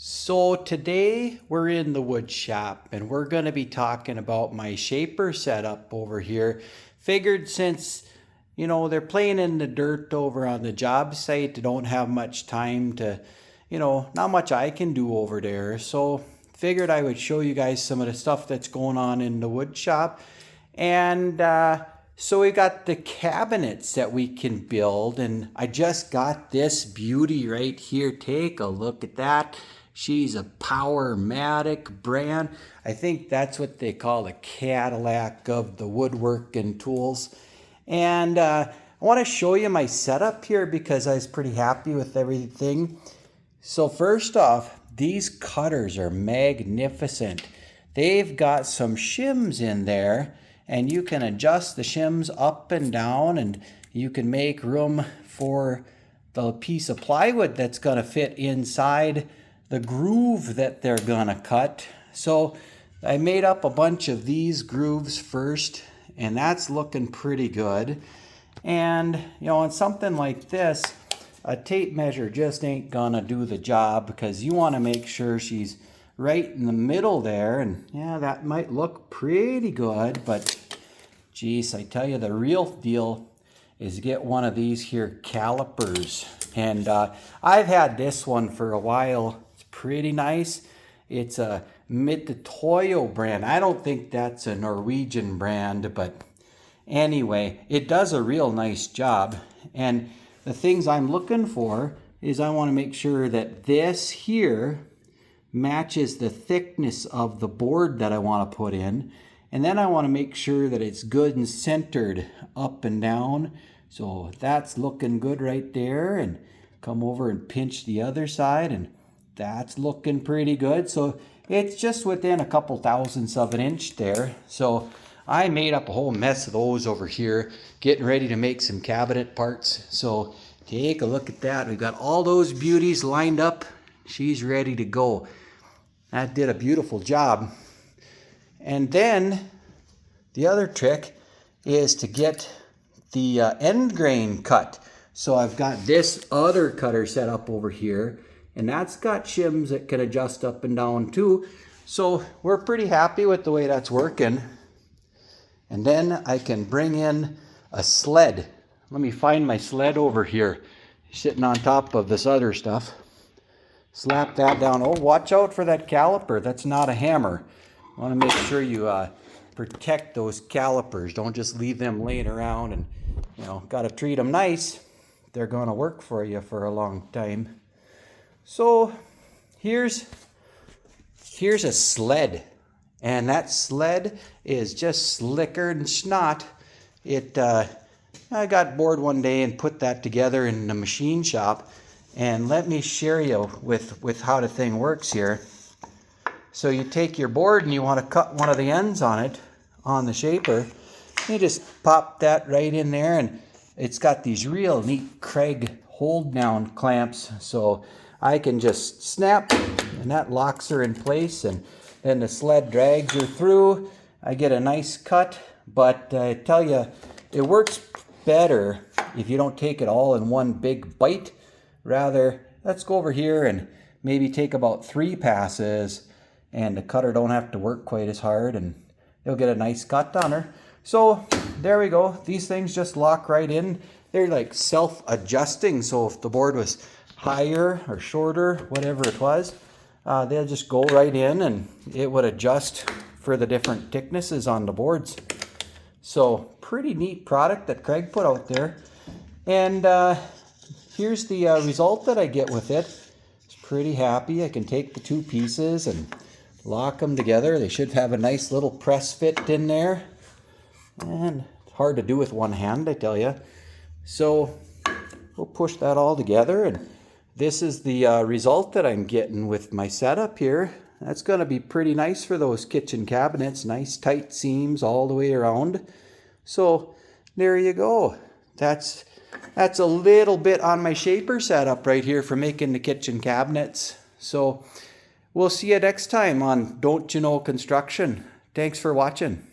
So today we're in the wood shop and we're going to be talking about my shaper setup over here. Figured since, they're playing in the dirt over on the job site, they don't have much time to, not much I can do over there. So figured I would show you guys some of the stuff that's going on in the wood shop. And so we got the cabinets that we can build, and I just got this beauty right here. Take a look at that. She's a Powermatic brand. I think that's what they call the Cadillac of the woodworking tools. And I want to show you my setup here because I was pretty happy with everything. So first off, these cutters are magnificent. They've got some shims in there, and you can adjust the shims up and down, and you can make room for the piece of plywood that's going to fit inside the groove that they're gonna cut. So I made up a bunch of these grooves first, and that's looking pretty good. And on something like this, a tape measure just ain't gonna do the job because you want to make sure she's right in the middle there. And yeah, that might look pretty good, but geez, I tell you, the real deal is get one of these here calipers. And I've had this one for a while. Pretty nice. It's a Mitutoyo brand. I don't think that's a Norwegian brand, but anyway, it does a real nice job. And the things I'm looking for is I want to make sure that this here matches the thickness of the board that I want to put in. And then I want to make sure that it's good and centered up and down. So that's looking good right there. And come over and pinch the other side, and that's looking pretty good. So it's just within a couple thousandths of an inch there. So I made up a whole mess of those over here, getting ready to make some cabinet parts. So take a look at that. We've got all those beauties lined up. She's ready to go. That did a beautiful job. And then the other trick is to get the end grain cut. So I've got this other cutter set up over here, and that's got shims that can adjust up and down too. So we're pretty happy with the way that's working. And then I can bring in a sled. Let me find my sled over here, sitting on top of this other stuff. Slap that down. Oh, watch out for that caliper. That's not a hammer. I want to make sure you protect those calipers. Don't just leave them laying around, and got to treat them nice. They're going to work for you for a long time. So here's a sled, and that sled is just slicker than snot. I got bored one day and put that together in the machine shop, and let me share you with how the thing works here. So you take your board and you want to cut one of the ends on it, on the shaper. You just pop that right in there, and it's got these real neat Kreg hold down clamps. So I can just snap, and that locks her in place, and then the sled drags her through. I get a nice cut, but I tell you, it works better if you don't take it all in one big bite. Rather, let's go over here and maybe take about 3 passes, and the cutter don't have to work quite as hard, and you'll get a nice cut on her. So there we go. These things just lock right in. They're like self-adjusting, so if the board was higher or shorter, whatever it was, they'll just go right in, and it would adjust for the different thicknesses on the boards. So pretty neat product that Kreg put out there. And here's the result that I get with it. It's pretty happy. I can take the 2 pieces and lock them together. They should have a nice little press fit in there. And it's hard to do with one hand, I tell you. So we'll push that all together, and this is the result that I'm getting with my setup here. That's going to be pretty nice for those kitchen cabinets. Nice tight seams all the way around. So there you go. That's a little bit on my shaper setup right here for making the kitchen cabinets. So we'll see you next time on Don't You Know Construction. Thanks for watching.